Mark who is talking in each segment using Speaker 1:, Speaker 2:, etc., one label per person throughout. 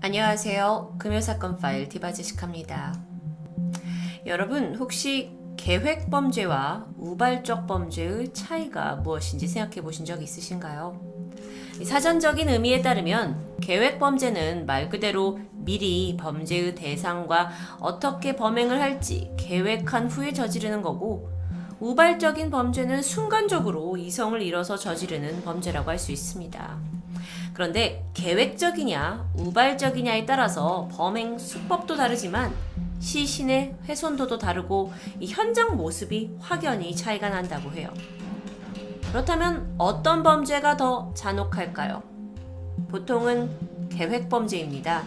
Speaker 1: 안녕하세요. 금요사건 파일 디바제식합니다. 여러분 혹시 계획범죄와 우발적 범죄의 차이가 무엇인지 생각해 보신 적 있으신가요? 사전적인 의미에 따르면 계획범죄는 말 그대로 미리 범죄의 대상과 어떻게 범행을 할지 계획한 후에 저지르는 거고, 우발적인 범죄는 순간적으로 이성을 잃어서 저지르는 범죄라고 할 수 있습니다. 그런데 계획적이냐 우발적이냐에 따라서 범행 수법도 다르지만 시신의 훼손도도 다르고 이 현장 모습이 확연히 차이가 난다고 해요. 그렇다면 어떤 범죄가 더 잔혹할까요? 보통은 계획범죄입니다.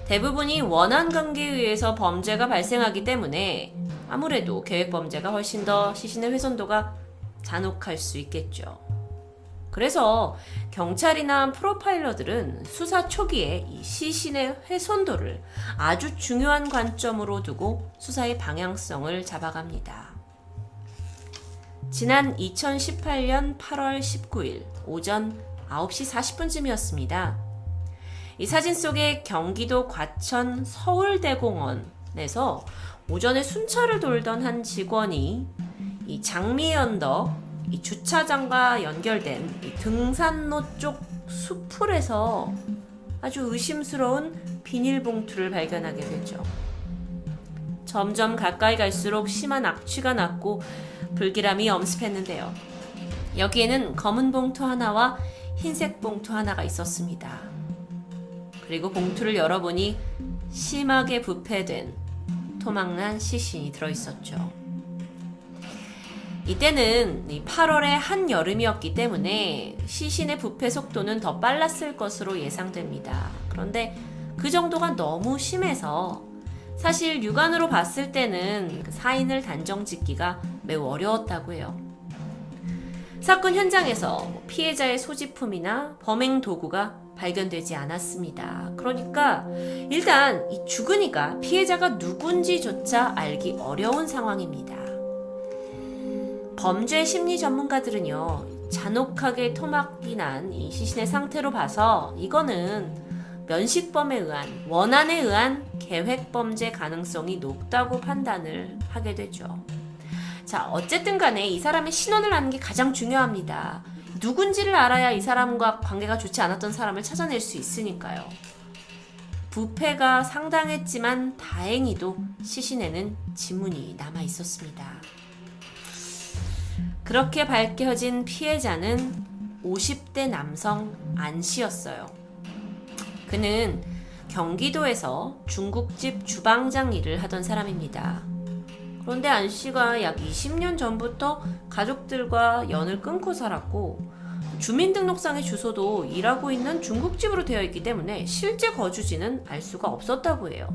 Speaker 1: 대부분이 원한 관계에 의해서 범죄가 발생하기 때문에 아무래도 계획범죄가 훨씬 더 시신의 훼손도가 잔혹할 수 있겠죠. 그래서 경찰이나 프로파일러들은 수사 초기에 이 시신의 훼손도를 아주 중요한 관점으로 두고 수사의 방향성을 잡아갑니다. 지난 2018년 8월 19일 오전 9시 40분쯤이었습니다. 이 사진 속에 경기도 과천 서울대공원에서 오전에 순찰을 돌던 한 직원이 이 장미 언덕 이 주차장과 연결된 이 등산로 쪽 수풀에서 아주 의심스러운 비닐봉투를 발견하게 되죠. 점점 가까이 갈수록 심한 악취가 났고 불길함이 엄습했는데요. 여기에는 검은 봉투 하나와 흰색 봉투 하나가 있었습니다. 그리고 봉투를 열어보니 심하게 부패된 토막난 시신이 들어있었죠. 이때는 8월의 한여름이었기 때문에 시신의 부패 속도는 더 빨랐을 것으로 예상됩니다. 그런데 그 정도가 너무 심해서 사실 육안으로 봤을 때는 사인을 단정 짓기가 매우 어려웠다고 해요. 사건 현장에서 피해자의 소지품이나 범행 도구가 발견되지 않았습니다. 그러니까 일단 이 주근이가 피해자가 누군지조차 알기 어려운 상황입니다. 범죄 심리 전문가들은요, 잔혹하게 토막이 난 이 시신의 상태로 봐서 이거는 면식범에 의한, 원한에 의한 계획범죄 가능성이 높다고 판단을 하게 되죠. 자, 어쨌든 간에 이 사람의 신원을 아는 게 가장 중요합니다. 누군지를 알아야 이 사람과 관계가 좋지 않았던 사람을 찾아낼 수 있으니까요. 부패가 상당했지만 다행히도 시신에는 지문이 남아 있었습니다. 그렇게 밝혀진 피해자는 50대 남성 안 씨였어요. 그는 경기도에서 중국집 주방장 일을 하던 사람입니다. 그런데 안 씨가 약 20년 전부터 가족들과 연을 끊고 살았고, 주민등록상의 주소도 일하고 있는 중국집으로 되어 있기 때문에 실제 거주지는 알 수가 없었다고 해요.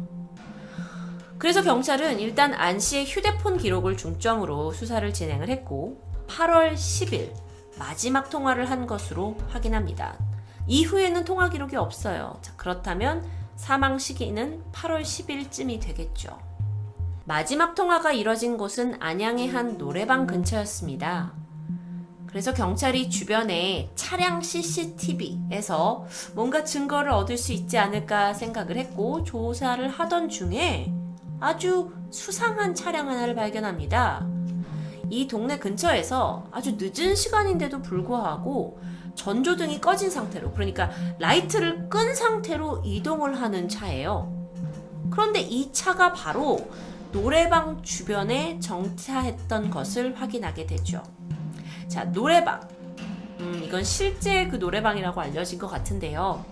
Speaker 1: 그래서 경찰은 일단 안 씨의 휴대폰 기록을 중점으로 수사를 진행을 했고, 8월 10일 마지막 통화를 한 것으로 확인합니다. 이후에는 통화 기록이 없어요. 자, 그렇다면 사망 시기는 8월 10일쯤이 되겠죠. 마지막 통화가 이뤄진 곳은 안양의 한 노래방 근처였습니다. 그래서 경찰이 주변에 차량 CCTV에서 뭔가 증거를 얻을 수 있지 않을까 생각을 했고 조사를 하던 중에 아주 수상한 차량 하나를 발견합니다. 이 동네 근처에서 아주 늦은 시간인데도 불구하고 전조등이 꺼진 상태로, 그러니까 라이트를 끈 상태로 이동을 하는 차예요. 그런데 이 차가 바로 노래방 주변에 정차했던 것을 확인하게 되죠. 자, 노래방. 이건 실제 그 노래방이라고 알려진 것 같은데요.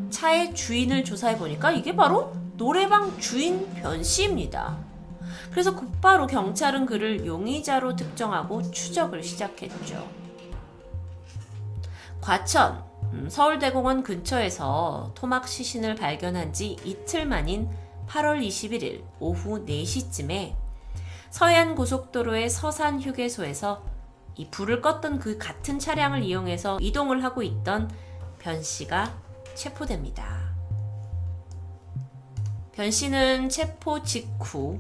Speaker 1: 차의 주인을 조사해보니까 이게 바로 노래방 주인 변 씨입니다. 그래서 곧바로 경찰은 그를 용의자로 특정하고 추적을 시작했죠. 과천 서울대공원 근처에서 토막 시신을 발견한 지 이틀 만인 8월 21일 오후 4시쯤에 서해안 고속도로의 서산 휴게소에서 이 불을 껐던 그 같은 차량을 이용해서 이동을 하고 있던 변 씨가 체포됩니다. 변 씨는 체포 직후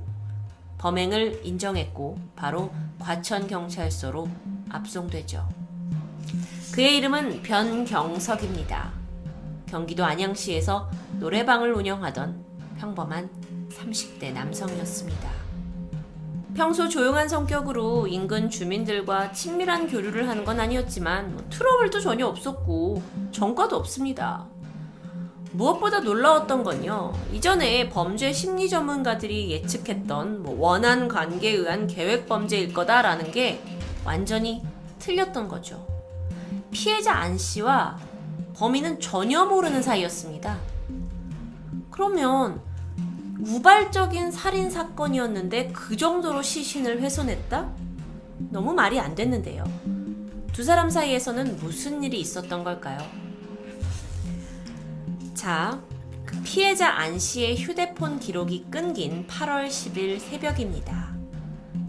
Speaker 1: 범행을 인정했고 바로 과천경찰서로 압송되죠. 그의 이름은 변경석입니다. 경기도 안양시에서 노래방을 운영하던 평범한 30대 남성이었습니다. 평소 조용한 성격으로 인근 주민들과 친밀한 교류를 하는 건 아니었지만 트러블도 전혀 없었고 전과도 없습니다. 무엇보다 놀라웠던 건요, 이전에 범죄 심리 전문가들이 예측했던 원한 관계에 의한 계획 범죄일 거다라는 게 완전히 틀렸던 거죠. 피해자 안 씨와 범인은 전혀 모르는 사이였습니다. 그러면 우발적인 살인 사건이었는데 그 정도로 시신을 훼손했다? 너무 말이 안 됐는데요. 두 사람 사이에서는 무슨 일이 있었던 걸까요? 자, 그 피해자 안 씨의 휴대폰 기록이 끊긴 8월 10일 새벽입니다.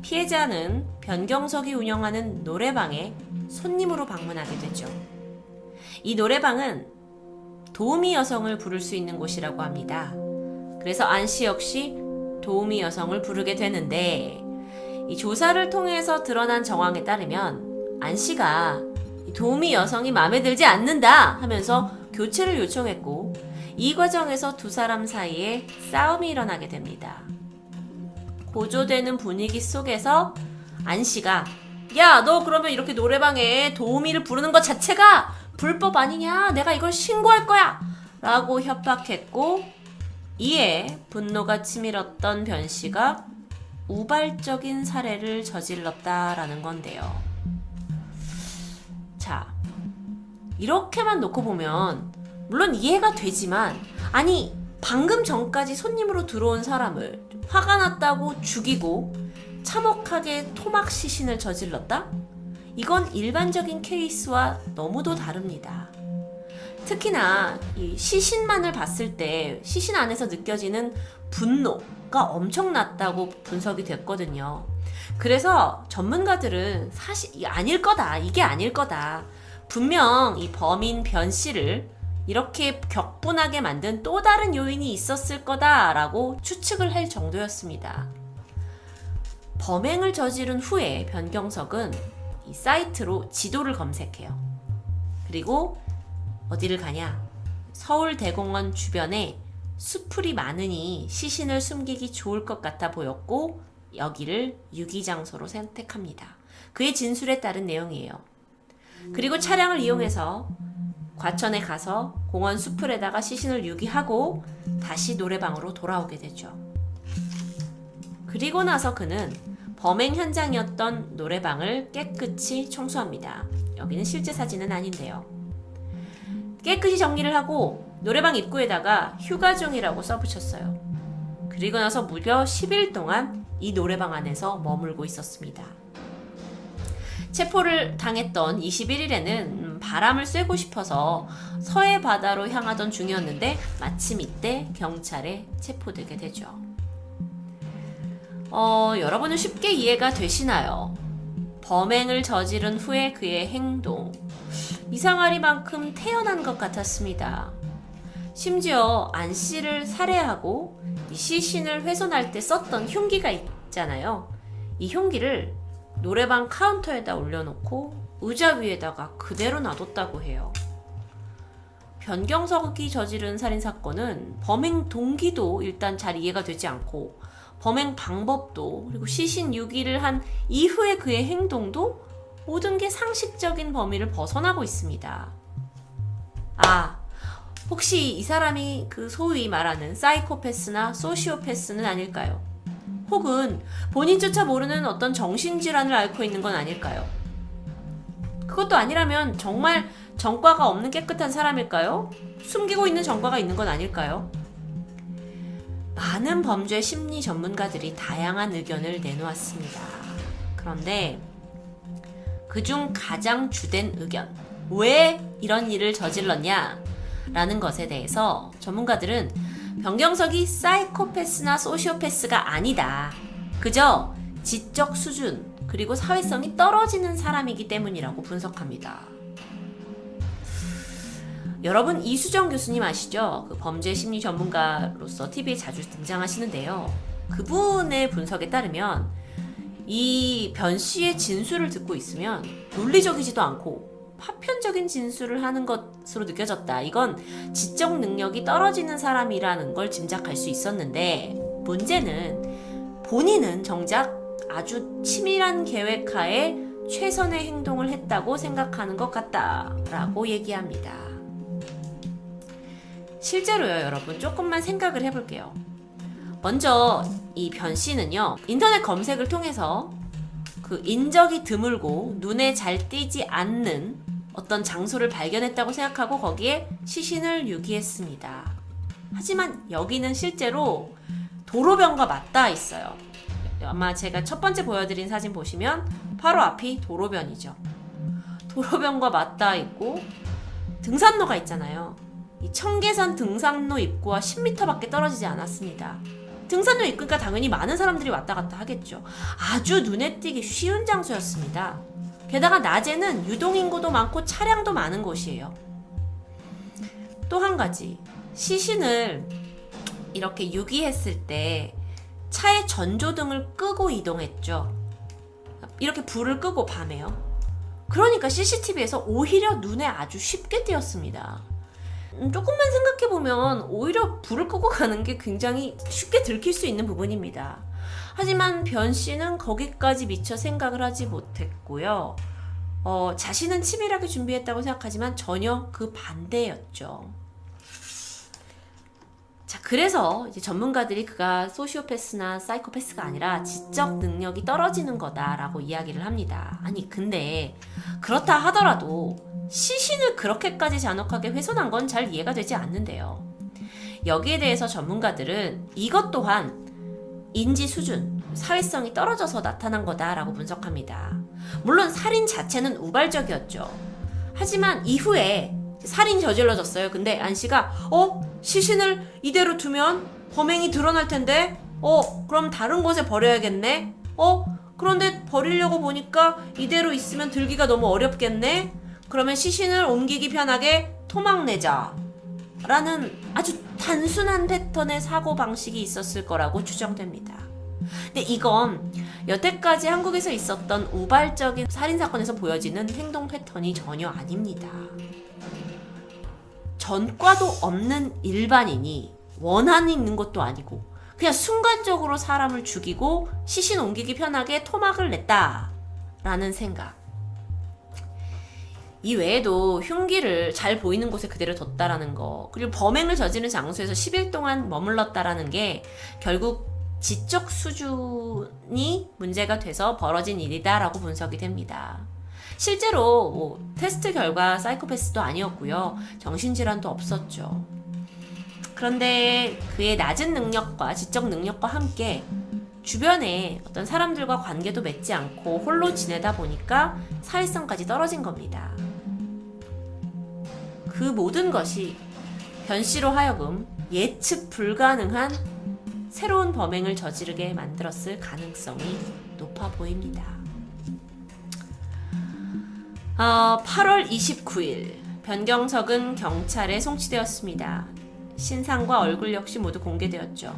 Speaker 1: 피해자는 변경석이 운영하는 노래방에 손님으로 방문하게 되죠. 이 노래방은 도우미 여성을 부를 수 있는 곳이라고 합니다. 그래서 안 씨 역시 도우미 여성을 부르게 되는데, 이 조사를 통해서 드러난 정황에 따르면 안 씨가 도우미 여성이 마음에 들지 않는다 하면서 교체를 요청했고, 이 과정에서 두 사람 사이에 싸움이 일어나게 됩니다. 고조되는 분위기 속에서 안 씨가 야, 너 그러면 이렇게 노래방에 도우미를 부르는 것 자체가 불법 아니냐? 내가 이걸 신고할 거야! 라고 협박했고, 이에 분노가 치밀었던 변 씨가 우발적인 살해를 저질렀다라는 건데요. 자, 이렇게만 놓고 보면 물론 이해가 되지만, 아니 방금 전까지 손님으로 들어온 사람을 화가 났다고 죽이고 참혹하게 토막 시신을 저질렀다? 이건 일반적인 케이스와 너무도 다릅니다. 특히나 이 시신만을 봤을 때 시신 안에서 느껴지는 분노가 엄청났다고 분석이 됐거든요. 그래서 전문가들은 사실 이게 아닐 거다. 분명 이 범인 변 씨를 이렇게 격분하게 만든 또 다른 요인이 있었을 거다라고 추측을 할 정도였습니다. 범행을 저지른 후에 변경석은 이 사이트로 지도를 검색해요. 그리고 어디를 가냐? 서울대공원 주변에 수풀이 많으니 시신을 숨기기 좋을 것 같아 보였고, 여기를 유기장소로 선택합니다. 그의 진술에 따른 내용이에요. 그리고 차량을 이용해서 과천에 가서 공원 수풀에다가 시신을 유기하고 다시 노래방으로 돌아오게 되죠. 그리고 나서 그는 범행 현장이었던 노래방을 깨끗이 청소합니다. 여기는 실제 사진은 아닌데요. 깨끗이 정리를 하고 노래방 입구에다가 휴가 중이라고 써붙였어요. 그리고 나서 무려 10일 동안 이 노래방 안에서 머물고 있었습니다. 체포를 당했던 21일에는 바람을 쐬고 싶어서 서해 바다로 향하던 중이었는데 마침 이때 경찰에 체포되게 되죠. 여러분은 쉽게 이해가 되시나요? 범행을 저지른 후에 그의 행동, 이상하리만큼 태연한 것 같았습니다. 심지어 안 씨를 살해하고 이 시신을 훼손할 때 썼던 흉기가 있잖아요. 이 흉기를 노래방 카운터에다 올려놓고 의자 위에다가 그대로 놔뒀다고 해요. 변경석이 저지른 살인사건은 범행 동기도 일단 잘 이해가 되지 않고, 범행 방법도, 그리고 시신 유기를 한 이후의 그의 행동도 모든 게 상식적인 범위를 벗어나고 있습니다. 혹시 이 사람이 그 소위 말하는 사이코패스나 소시오패스는 아닐까요? 혹은 본인조차 모르는 어떤 정신질환을 앓고 있는 건 아닐까요? 그것도 아니라면 정말 전과가 없는 깨끗한 사람일까요? 숨기고 있는 전과가 있는 건 아닐까요? 많은 범죄 심리 전문가들이 다양한 의견을 내놓았습니다. 그런데 그중 가장 주된 의견, 왜 이런 일을 저질렀냐? 라는 것에 대해서 전문가들은 변경석이 사이코패스나 소시오패스가 아니다. 그저 지적 수준 그리고 사회성이 떨어지는 사람이기 때문이라고 분석합니다. 여러분, 이수정 교수님 아시죠? 그 범죄 심리 전문가로서 TV에 자주 등장하시는데요. 그분의 분석에 따르면 이 변 씨의 진술을 듣고 있으면 논리적이지도 않고 파편적인 진술을 하는 것으로 느껴졌다. 이건 지적 능력이 떨어지는 사람이라는 걸 짐작할 수 있었는데, 문제는 본인은 정작 아주 치밀한 계획하에 최선의 행동을 했다고 생각하는 것 같다라고 얘기합니다. 실제로요, 여러분, 조금만 생각을 해볼게요. 먼저 이 변 씨는요, 인터넷 검색을 통해서 그 인적이 드물고 눈에 잘 띄지 않는 어떤 장소를 발견했다고 생각하고 거기에 시신을 유기했습니다. 하지만 여기는 실제로 도로변과 맞닿아 있어요. 아마 제가 첫 번째 보여드린 사진 보시면 바로 앞이 도로변이죠. 도로변과 맞닿아 있고 등산로가 있잖아요. 이 청계산 등산로 입구와 10m밖에 떨어지지 않았습니다. 등산로 입구니까 당연히 많은 사람들이 왔다 갔다 하겠죠. 아주 눈에 띄기 쉬운 장소였습니다. 게다가 낮에는 유동인구도 많고 차량도 많은 곳이에요. 또 한 가지, 시신을 이렇게 유기했을 때 차의 전조등을 끄고 이동했죠. 이렇게 불을 끄고 밤에요. 그러니까 CCTV에서 오히려 눈에 아주 쉽게 띄었습니다. 조금만 생각해보면 오히려 불을 끄고 가는 게 굉장히 쉽게 들킬 수 있는 부분입니다. 하지만 변 씨는 거기까지 미처 생각을 하지 못했고요. 자신은 치밀하게 준비했다고 생각하지만 전혀 그 반대였죠. 자, 그래서 이제 전문가들이 그가 소시오패스나 사이코패스가 아니라 지적 능력이 떨어지는 거다라고 이야기를 합니다. 아니, 근데 그렇다 하더라도 시신을 그렇게까지 잔혹하게 훼손한 건 잘 이해가 되지 않는데요. 여기에 대해서 전문가들은 이것 또한 인지 수준, 사회성이 떨어져서 나타난 거다라고 분석합니다. 물론 살인 자체는 우발적이었죠. 하지만 이후에 살인이 저질러졌어요. 근데 안 씨가 시신을 이대로 두면 범행이 드러날 텐데 그럼 다른 곳에 버려야겠네. 그런데 버리려고 보니까 이대로 있으면 들기가 너무 어렵겠네. 그러면 시신을 옮기기 편하게 토막내자 라는 아주 단순한 패턴의 사고방식이 있었을 거라고 추정됩니다. 근데 이건 여태까지 한국에서 있었던 우발적인 살인사건에서 보여지는 행동 패턴이 전혀 아닙니다. 전과도 없는 일반인이 원한이 있는 것도 아니고 그냥 순간적으로 사람을 죽이고 시신 옮기기 편하게 토막을 냈다 라는 생각. 이 외에도 흉기를 잘 보이는 곳에 그대로 뒀다라는 거, 그리고 범행을 저지른 장소에서 10일 동안 머물렀다라는 게 결국 지적 수준이 문제가 돼서 벌어진 일이다라고 분석이 됩니다. 실제로 테스트 결과 사이코패스도 아니었고요. 정신질환도 없었죠. 그런데 그의 낮은 능력과 지적 능력과 함께 주변에 어떤 사람들과 관계도 맺지 않고 홀로 지내다 보니까 사회성까지 떨어진 겁니다. 그 모든 것이 변 씨로 하여금 예측 불가능한 새로운 범행을 저지르게 만들었을 가능성이 높아 보입니다. 8월 29일 변경석은 경찰에 송치되었습니다. 신상과 얼굴 역시 모두 공개되었죠.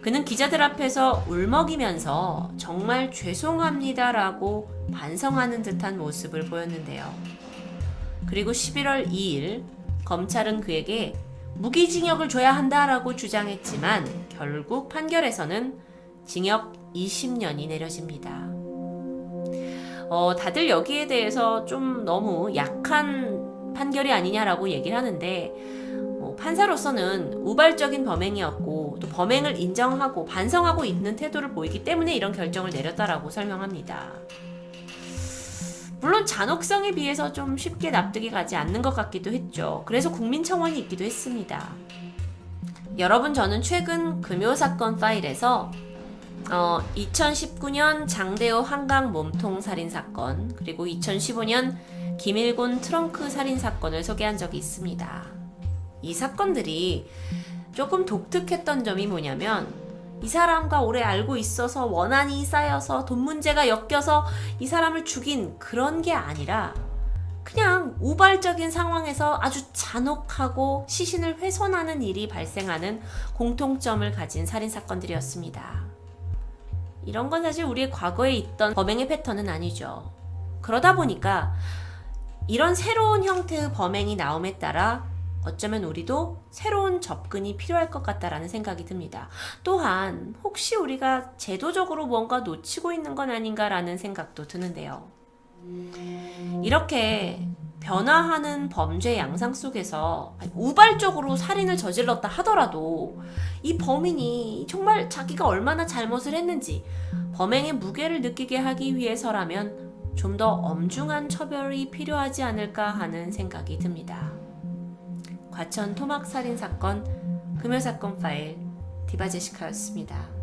Speaker 1: 그는 기자들 앞에서 울먹이면서 정말 죄송합니다라고 반성하는 듯한 모습을 보였는데요. 그리고 11월 2일 검찰은 그에게 무기징역을 줘야 한다라고 주장했지만 결국 판결에서는 징역 20년이 내려집니다. 다들 여기에 대해서 좀 너무 약한 판결이 아니냐라고 얘기를 하는데 판사로서는 우발적인 범행이었고 또 범행을 인정하고 반성하고 있는 태도를 보이기 때문에 이런 결정을 내렸다라고 설명합니다. 물론 잔혹성에 비해서 좀 쉽게 납득이 가지 않는 것 같기도 했죠. 그래서 국민청원이 있기도 했습니다. 여러분, 저는 최근 금요사건 파일에서 2019년 장대호 한강 몸통 살인사건 그리고 2015년 김일곤 트렁크 살인사건을 소개한 적이 있습니다. 이 사건들이 조금 독특했던 점이 뭐냐면 이 사람과 오래 알고 있어서 원한이 쌓여서 돈 문제가 엮여서 이 사람을 죽인 그런 게 아니라 그냥 우발적인 상황에서 아주 잔혹하고 시신을 훼손하는 일이 발생하는 공통점을 가진 살인사건들이었습니다. 이런 건 사실 우리의 과거에 있던 범행의 패턴은 아니죠. 그러다 보니까 이런 새로운 형태의 범행이 나옴에 따라 어쩌면 우리도 새로운 접근이 필요할 것 같다라는 생각이 듭니다. 또한 혹시 우리가 제도적으로 뭔가 놓치고 있는 건 아닌가라는 생각도 드는데요. 이렇게 변화하는 범죄 양상 속에서 우발적으로 살인을 저질렀다 하더라도 이 범인이 정말 자기가 얼마나 잘못을 했는지 범행의 무게를 느끼게 하기 위해서라면 좀 더 엄중한 처벌이 필요하지 않을까 하는 생각이 듭니다. 과천 토막 살인 사건 금요 사건 파일 디바제시카였습니다.